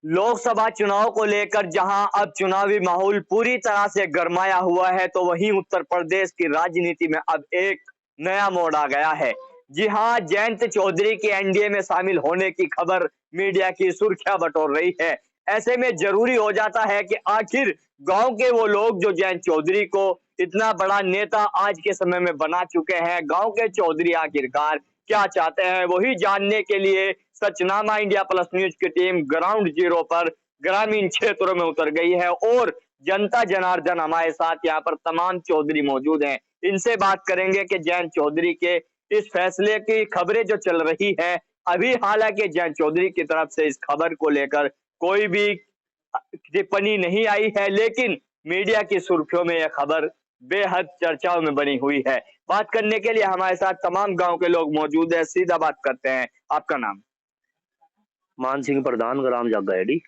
लोकसभा चुनाव को लेकर जहां अब चुनावी माहौल पूरी तरह से गरमाया हुआ है, तो वहीं उत्तर प्रदेश की राजनीति में अब एक नया मोड़ आ गया है। जी हां, जयंत चौधरी के एनडीए में शामिल होने की खबर मीडिया की सुर्खियां बटोर रही है। ऐसे में जरूरी हो जाता है कि आखिर गांव के वो लोग जो जयंत चौधरी को इतना बड़ा नेता आज के समय में बना चुके हैं, गांव के चौधरी आखिरकार क्या चाहते हैं, वही जानने के लिए सचनामा इंडिया प्लस न्यूज की टीम ग्राउंड जीरो पर ग्रामीण क्षेत्रों में उतर गई है और जनता जनार्दन हमारे साथ यहाँ पर तमाम चौधरी मौजूद हैं। इनसे बात करेंगे कि जयंत चौधरी के इस फैसले की खबरें जो चल रही है अभी, हालांकि जयंत चौधरी की तरफ से इस खबर को लेकर कोई भी टिप्पणी नहीं आई है, लेकिन मीडिया की सुर्खियों में यह खबर बेहद चर्चाओं में बनी हुई है। बात करने के लिए हमारे साथ तमाम गांव के लोग मौजूद हैं। सीधा बात करते हैं, आपका नाम? मान सिंह प्रधान, ग्राम जागाड़ी।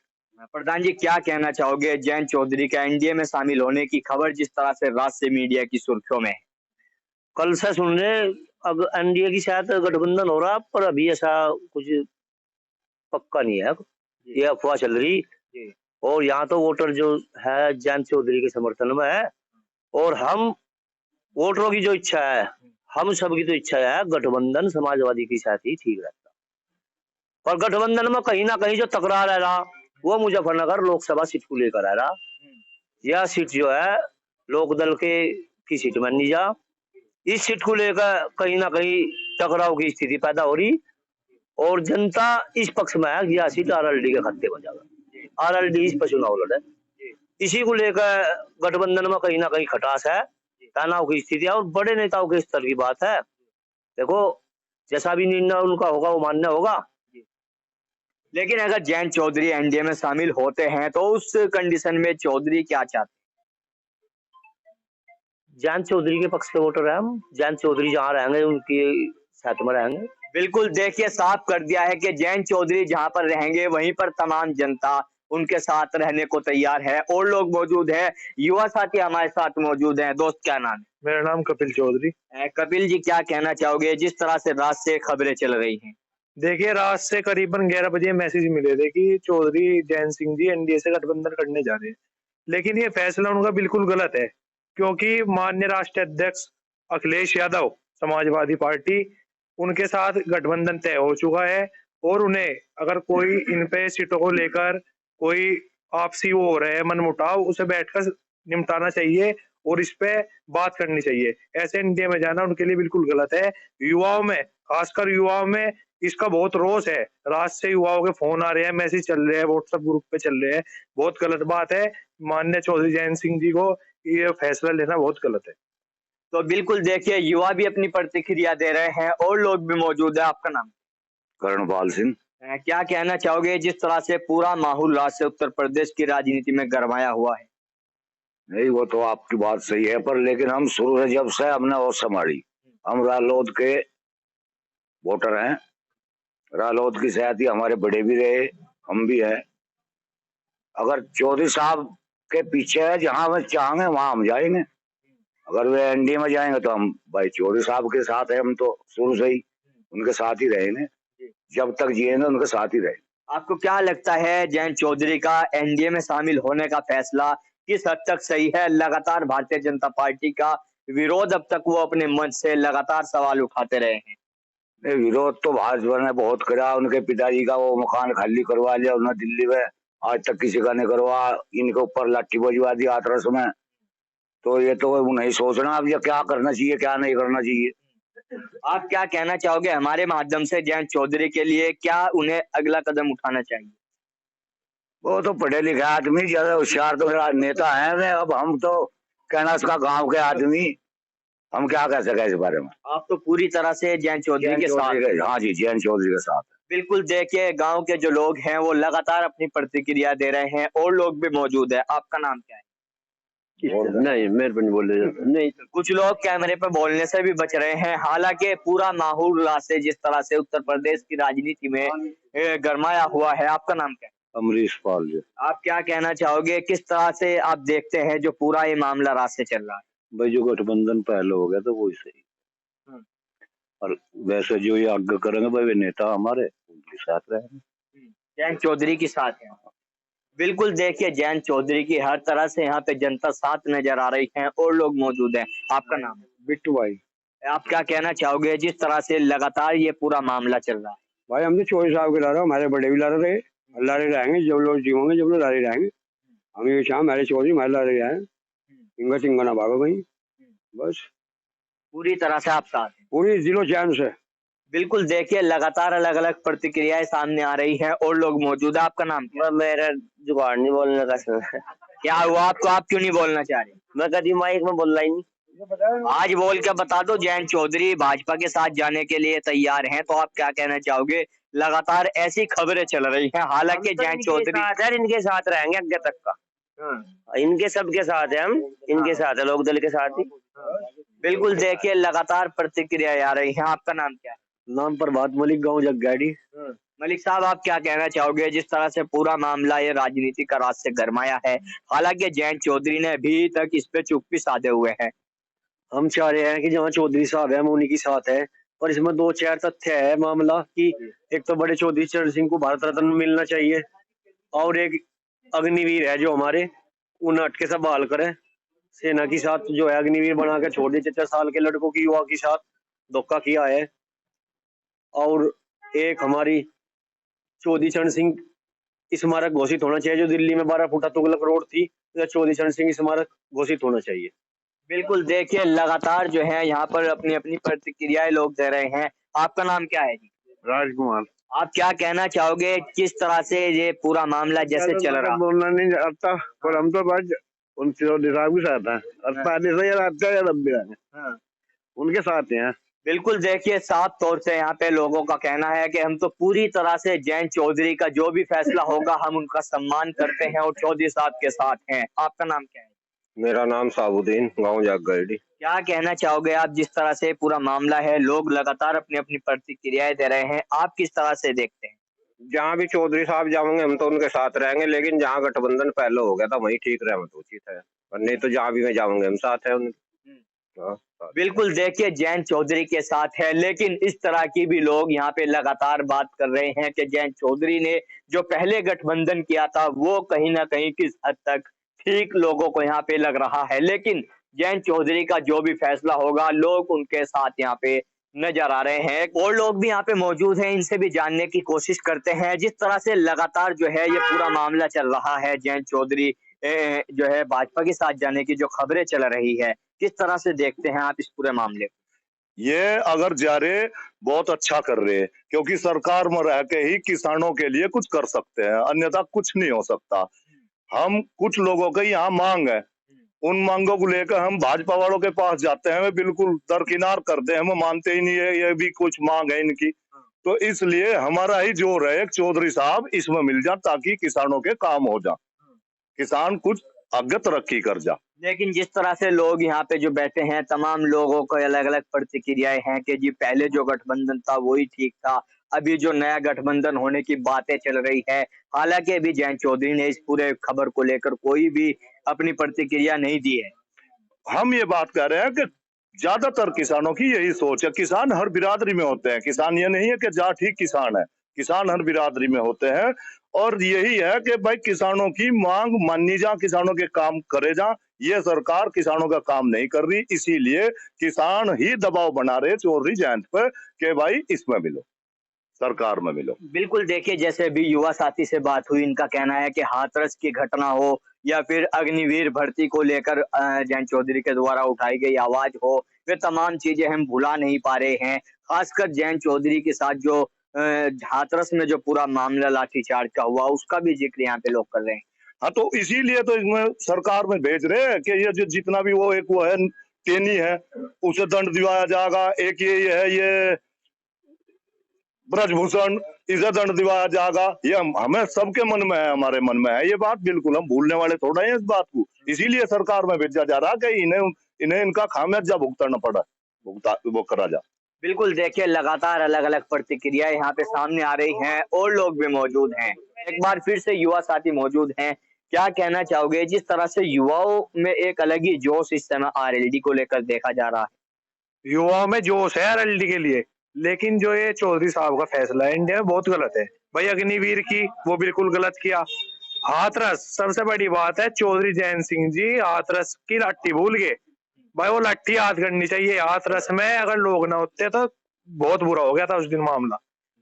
प्रधान जी, क्या कहना चाहोगे जयंत चौधरी का एनडीए में शामिल होने की खबर जिस तरह से रात से मीडिया की सुर्खियों में है? कल से सुन रहे, अब एनडीए की शायद गठबंधन हो रहा, पर अभी ऐसा कुछ पक्का नहीं है। ये अफवाह चल रही। और यहाँ तो वोटर जो है जयंत चौधरी के समर्थन में है, और हम वोटरों की जो इच्छा है, हम सबकी तो इच्छा है गठबंधन समाजवादी के साथ ही ठीक रहता। पर गठबंधन में कहीं ना कहीं जो तकरार है रहा, वो मुजफ्फरनगर लोकसभा सीट को लेकर आ रहा। यह सीट जो है लोकदल के की सीट मानी जा, इस सीट को लेकर कहीं ना कहीं टकराव की स्थिति पैदा हो रही, और जनता इस पक्ष में है यह सीट आरएलडी के खाते में जाएगा। आरएलडी इस पर चुनाव लड़े, इसी को लेकर गठबंधन में कहीं ना कहीं खटास है, तनाव की स्थिति है, और बड़े नेताओं के स्तर की बात है। देखो, जैसा भी निर्णय उनका होगा वो मान्य होगा। लेकिन अगर जयंत चौधरी एनडीए में शामिल होते हैं तो उस कंडीशन में चौधरी क्या चाहते हैं? जयंत चौधरी के पक्ष के वोटर है हम। जयंत चौधरी जहाँ रहेंगे उनकी साथ में रहेंगे। बिल्कुल, देखिए साफ कर दिया है कि जयंत चौधरी जहां पर रहेंगे वहीं पर तमाम जनता उनके साथ रहने को तैयार है। और लोग मौजूद हैं, युवा साथी हमारे साथ मौजूद हैं। दोस्त, क्या नाम है? मेरा नाम कपिल चौधरी। कपिल जी, क्या कहना चाहोगे जिस तरह से रात से खबरें चल रही हैं? देखिए, रात से करीबन 11 बजे मैसेज मिले थे कि चौधरी जयंत सिंह जी एनडीए से गठबंधन करने जा रहे हैं, लेकिन ये फैसला उनका बिल्कुल गलत है, क्योंकि माननीय राष्ट्रीय अध्यक्ष अखिलेश यादव समाजवादी पार्टी, उनके साथ गठबंधन तय हो चुका है, और उन्हें अगर कोई इन पे सीटों को लेकर कोई आपसी वो हो रहे है मनमुटाव, उसे बैठकर निपटाना चाहिए और इस पे बात करनी चाहिए। ऐसे एनडीए में जाना उनके लिए बिल्कुल गलत है। युवाओं में, खासकर युवाओं में इसका बहुत रोष है। रात से युवाओं के फोन आ रहे हैं, मैसेज चल रहे हैं, व्हाट्सएप ग्रुप पे चल रहे हैं। बहुत गलत बात है। माननीय चौधरी जयंत सिंह जी को ये फैसला लेना बहुत गलत है। तो बिल्कुल देखिए, युवा भी अपनी प्रतिक्रिया दे रहे हैं और लोग भी मौजूद है। आपका नाम? कर्णपाल सिंह। क्या कहना चाहोगे जिस तरह से पूरा माहौल राज से उत्तर प्रदेश की राजनीति में गरमाया हुआ है? नहीं, वो तो आपकी बात सही है, पर लेकिन हम शुरू से जब से हमने और संभाली, हम रालोद के वोटर हैं। रालोद की सहती हमारे बड़े भी रहे, हम भी हैं। अगर चौधरी साहब के पीछे है, जहां हम चाहेंगे वहां हम जाएंगे। अगर वे एनडीए में जाएंगे तो हम भाई चौधरी साहब के साथ है, हम तो शुरू से ही उनके साथ ही रहेंगे, जब तक जिएंगे उनके साथ ही रहेंगे। आपको क्या लगता है जयंत चौधरी का एनडीए में शामिल होने का फैसला किस हद तक सही है? लगातार भारतीय जनता पार्टी का विरोध अब तक वो अपने मंच से लगातार सवाल उठाते रहे हैं। विरोध तो भाजपा ने बहुत करा। उनके पिताजी का वो मकान खाली करवा लिया उन्होंने दिल्ली में, आज तक किसी का नहीं करवा। इनके ऊपर लाठी बजवा दी हाथरस में। तो ये तो नहीं सोचना अब ये क्या करना चाहिए क्या नहीं करना चाहिए। आप क्या कहना चाहोगे हमारे माध्यम से जयंत चौधरी के लिए, क्या उन्हें अगला कदम उठाना चाहिए? वो तो पढ़े लिखे आदमी, ज्यादा होशियार तो नेता है वे। अब हम तो कहना उसका गांव के आदमी, हम क्या कह सके इस बारे में। आप तो पूरी तरह से जयंत चौधरी के साथ? हाँ जी, जयंत चौधरी के साथ। बिल्कुल, देखिए गांव के जो लोग हैं वो लगातार अपनी प्रतिक्रिया दे रहे हैं और लोग भी मौजूद है। आपका नाम क्या है? नहीं, मेरे पर नहीं बोल रहे। नहीं, कुछ लोग कैमरे पर बोलने से भी बच रहे हैं। हालांकि पूरा माहौल रात से जिस तरह से उत्तर प्रदेश की राजनीति में गरमाया हुआ है। आपका नाम क्या है? अमरीश पाल जी। आप क्या कहना चाहोगे, किस तरह से आप देखते हैं जो पूरा ये मामला रात से चल रहा है? भाई, जो गठबंधन पहले हो गया तो वो सही, और वैसे जो ये आगे करेंगे भाई वे नेता हमारे उनके साथ रहेंगे। जयंत चौधरी के साथ है। बिल्कुल देखिए जयंत चौधरी की हर तरह से यहाँ पे जनता साथ नजर आ रही है और लोग मौजूद हैं। आपका नाम? बिट्टू भाई। आप क्या कहना चाहोगे जिस तरह से लगातार ये पूरा मामला चल रहा है? भाई हम तो 24 साल के ला रहे हो, हमारे बड़े भी ला रहे थे, ला रहे रहेंगे जब लोग जीवोगे, जब लोग ला रहे रहेंगे। हम ये चाह हमारे चौधरी हमारे ला रहे हैं, इनका चिंगा ना भागो भाई, बस पूरी तरह से आप साथ हैं? पूरी दिलो चैन से। बिल्कुल देखिए लगातार अलग अलग प्रतिक्रियाएं सामने आ रही हैं और लोग मौजूद है। आपका नाम क्या? मेरा जुगाड़ नहीं बोलने का सर। क्या हुआ आपको? आप क्यों नहीं बोलना चाह रहे? मैं कभी माइक में बोल रहा ही नहीं। आज बोल के बता दो, जयंत चौधरी भाजपा के साथ जाने के लिए तैयार हैं, तो आप क्या कहना चाहोगे? लगातार ऐसी खबरें चल रही हैं, हालांकि जयंत चौधरी इनके साथ रहेंगे आगे तक का। इनके सबके साथ है, हम इनके साथ है, लोक दल के साथ ही। बिल्कुल देखिए लगातार प्रतिक्रियाएं आ रही हैं। आपका नाम क्या है? नाम प्रभात मलिक, गाँव जगगाड़ी। मलिक साहब, आप क्या कहना चाहोगे जिस तरह से पूरा मामला ये राजनीति का राज से गरमाया है, हालांकि जयंत चौधरी ने अभी तक इस पे चुप्पी साधे हुए हैं? हम चाह रहे हैं कि जहाँ चौधरी साहब है हम उन्हीं के साथ है, पर इसमें 2-4 तथ्य है मामला कि एक तो बड़े चौधरी चरण सिंह को भारत रत्न मिलना चाहिए, और एक अग्निवीर है जो हमारे उन अटके से बहाल करे। सेना के साथ जो है अग्निवीर बना के छोड़ दिए, 4 साल के लड़कों की युवा के साथ धोखा किया है। और एक हमारी चौधरी चरण सिंह स्मारक घोषित होना चाहिए, जो दिल्ली में 12 फुटा तुगलक रोड थी, तो चौधरी चरण सिंह स्मारक घोषित होना चाहिए। बिल्कुल देखिए लगातार जो है यहाँ पर अपनी अपनी प्रतिक्रियाएं लोग दे रहे हैं। आपका नाम क्या है जी? राजकुमार। आप क्या कहना चाहोगे किस तरह से ये पूरा मामला जैसे चल रहा? बोलना नहीं आता, पर हम तो बस उन चौधरी साहब के साथ हैं, उनके साथ हैं। बिल्कुल देखिए साफ तौर से यहाँ पे लोगों का कहना है कि हम तो पूरी तरह से जयंत चौधरी का जो भी फैसला होगा हम उनका सम्मान करते हैं और चौधरी साहब के साथ हैं। आपका नाम क्या है? मेरा नाम साबुद्दीन, गाँव जगगाड़ी। क्या कहना चाहोगे आप जिस तरह से पूरा मामला है, लोग लगातार अपनी अपनी प्रतिक्रियाएं दे रहे हैं, आप किस तरह से देखते हैं? जहाँ भी चौधरी साहब जाएंगे हम तो उनके साथ रहेंगे, लेकिन जहाँ गठबंधन पहले हो गया था वही ठीक रहे, तो उचित है, और नहीं तो जहाँ भी मैं जाऊंगे हम साथ है उनके। बिल्कुल देखिए जयंत चौधरी के साथ है, लेकिन इस तरह की भी लोग यहाँ पे लगातार बात कर रहे हैं कि जयंत चौधरी ने जो पहले गठबंधन किया था वो कहीं ना कहीं किस हद तक ठीक लोगों को यहाँ पे लग रहा है, लेकिन जयंत चौधरी का जो भी फैसला होगा लोग उनके साथ यहाँ पे नजर आ रहे हैं। और लोग भी यहाँ पे मौजूद हैं, इनसे भी जानने की कोशिश करते हैं। जिस तरह से लगातार जो है ये पूरा मामला चल रहा है, जयंत चौधरी जो है भाजपा के साथ जाने की जो खबरें चल रही है, किस तरह से देखते हैं आप इस पूरे मामले को? ये अगर जा रहे बहुत अच्छा कर रहे हैं, क्योंकि सरकार में रह के ही किसानों के लिए कुछ कर सकते हैं, अन्यथा कुछ नहीं हो सकता। हम कुछ लोगों के यहाँ मांग है, उन मांगों को लेकर हम भाजपा वालों के पास जाते हैं, वे बिल्कुल दरकिनार करते हैं, हम मानते ही नहीं है ये भी कुछ मांग है इनकी। तो इसलिए हमारा ही जोर है, एक चौधरी साहब इसमें मिल जाए ताकि किसानों के काम हो जाए, किसान कुछ आगे तरक्की कर जा। लेकिन जिस तरह से लोग यहाँ पे जो बैठे हैं, तमाम लोगों को अलग अलग प्रतिक्रियाएं हैं कि जी पहले जो गठबंधन था वही ठीक था, अभी जो नया गठबंधन होने की बातें चल रही है। हालांकि अभी जयंत चौधरी ने इस पूरे खबर को लेकर कोई भी अपनी प्रतिक्रिया नहीं दी है। हम ये बात कर रहे हैं कि ज्यादातर किसानों की यही सोच है, किसान हर बिरादरी में होते हैं, किसान ये नहीं है कि जा ठीक किसान है, किसान हर बिरादरी में होते हैं, और यही है कि भाई किसानों की मांग मानी जा, किसानों के काम करे जा। ये सरकार किसानों का काम नहीं कर रही, इसीलिए किसान ही दबाव बना रहे चौधरी जयंत पर कि भाई इसमें मिलो, सरकार में मिलो। बिल्कुल देखिए जैसे अभी युवा साथी से बात हुई, इनका कहना है कि हाथरस की घटना हो या फिर अग्निवीर भर्ती को लेकर जयंत चौधरी के द्वारा उठाई गई आवाज हो, वे तमाम चीजें हम भुला नहीं पा रहे हैं। खासकर जयंत चौधरी के साथ जो हाथरस में जो पूरा मामला लाठीचार्ज का हुआ उसका भी जिक्र यहाँ पे लोग कर रहे हैं। हाँ, तो इसीलिए तो इसमें सरकार में भेज रहे हैं कि ये जो जितना भी वो एक वो है टेनी है उसे दंड दिलाया जाएगा। एक ये है ये ब्रजभूषण, इसे दंड दिलाया जाएगा। ये हमें सबके मन में है, हमारे मन में है ये बात, बिल्कुल हम भूलने वाले थोड़ा है इस बात को। इसीलिए सरकार में भेजा जा रहा है कि इन्हें इनका खामियाजा भुगतना पड़ा, वो करा जा। बिल्कुल देखिए लगातार अलग अलग प्रतिक्रियाएं यहाँ पे सामने आ रही हैं और लोग भी मौजूद हैं। एक बार फिर से युवा साथी मौजूद हैं, क्या कहना चाहोगे जिस तरह से युवाओं में एक अलग ही जोश इस समय आरएलडी को लेकर देखा जा रहा है? युवाओं में जोश है आरएलडी के लिए, लेकिन जो ये चौधरी साहब का फैसला है इंडिया में बहुत गलत है भाई। अग्निवीर की वो बिल्कुल गलत किया, हाथरस सबसे बड़ी बात है, चौधरी जैन सिंह जी हाथरस की लाठी भूल गए भाई, वो लाठी याद करनी चाहिए। हाथरस में अगर लोग ना होते तो बहुत बुरा हो गया था उस दिन मामला।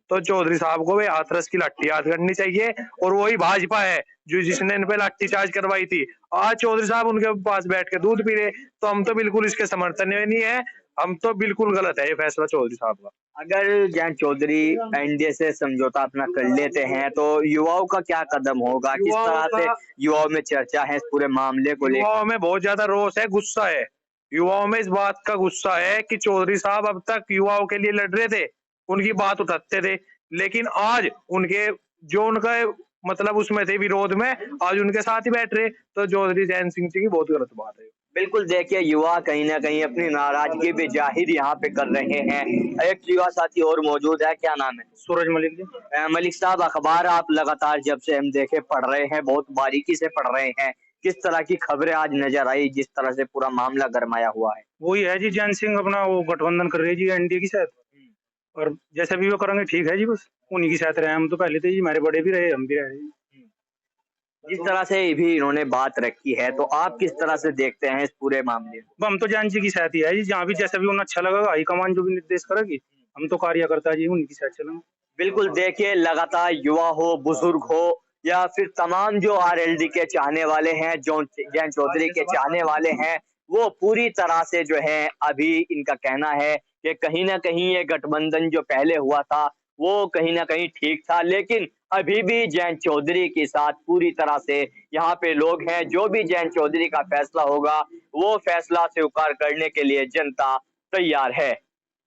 तो चौधरी साहब को भी हाथरस की लाठी याद करनी चाहिए, और वही भाजपा है जो जिसने इन पे लाठी चार्ज करवाई थी। आज चौधरी साहब उनके पास बैठ के दूध पी रहे, तो हम तो बिल्कुल इसके समर्थन में नहीं है, हम तो बिल्कुल गलत है ये फैसला चौधरी साहब का। अगर जयंत चौधरी एनडीए से समझौता अपना कर लेते हैं तो युवाओं का क्या कदम होगा, किस तरह से युवाओं में चर्चा है इस पूरे मामले को लेकर? युवाओं में बहुत ज्यादा रोष है, गुस्सा है। युवाओं में इस बात का गुस्सा है कि चौधरी साहब अब तक युवाओं के लिए लड़ रहे थे, उनकी बात उठाते थे, लेकिन आज उनके जो उनका मतलब उसमें थे विरोध में, आज उनके साथ ही बैठ रहे, तो चौधरी जैन सिंह जी की बहुत गलत बात है। बिल्कुल, देखिए युवा कहीं ना कहीं अपनी नाराजगी भी जाहिर यहाँ पे कर रहे हैं। एक युवा साथी और मौजूद है, क्या नाम है? सूरज मलिक जी। मलिक साहब, अखबार आप लगातार जब से हम देखे पढ़ रहे हैं, बहुत बारीकी से पढ़ रहे हैं, किस तरह की खबरें आज नजर आई, जिस तरह से पूरा मामला गरमाया हुआ है? वही है जी, जैन सिंह अपना वो गठबंधन कर रहे हैं जी एनडीए की साथ, और जैसे भी वो करेंगे ठीक है जी, बस उन्हीं के साथ रहे। हम तो पहले थे जी, हमारे बड़े भी रहे, हम भी रहे। जिस तरह से भी इन्होंने बात रखी है, तो आप किस तरह से देखते हैं इस पूरे मामले को? हम तो जैन जी की साथ ही है जी, जहाँ भी जैसा भी उन्हें अच्छा लगेगा, हाईकमान जो भी निर्देश करेगी हम तो कार्यकर्ता जी उन्हीं की साथ चलेंगे। बिल्कुल, देखिए लगातार युवा हो, बुजुर्ग हो, या फिर तमाम जो आरएलडी के चाहने वाले हैं, जो जयंत चौधरी के चाहने वाले हैं, वो पूरी तरह से जो है अभी इनका कहना है कि कहीं ना कहीं ये गठबंधन जो पहले हुआ था वो कहीं ना कहीं ठीक था, लेकिन अभी भी जयंत चौधरी के साथ पूरी तरह से यहाँ पे लोग हैं। जो भी जयंत चौधरी का फैसला होगा वो फैसला स्वीकार करने के लिए जनता तैयार है।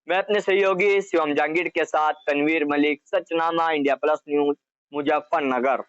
मैं अपने सहयोगी शिवम जहांगीर के साथ Tanveer Malik, Sachnama India plus news, Muzaffarnagar.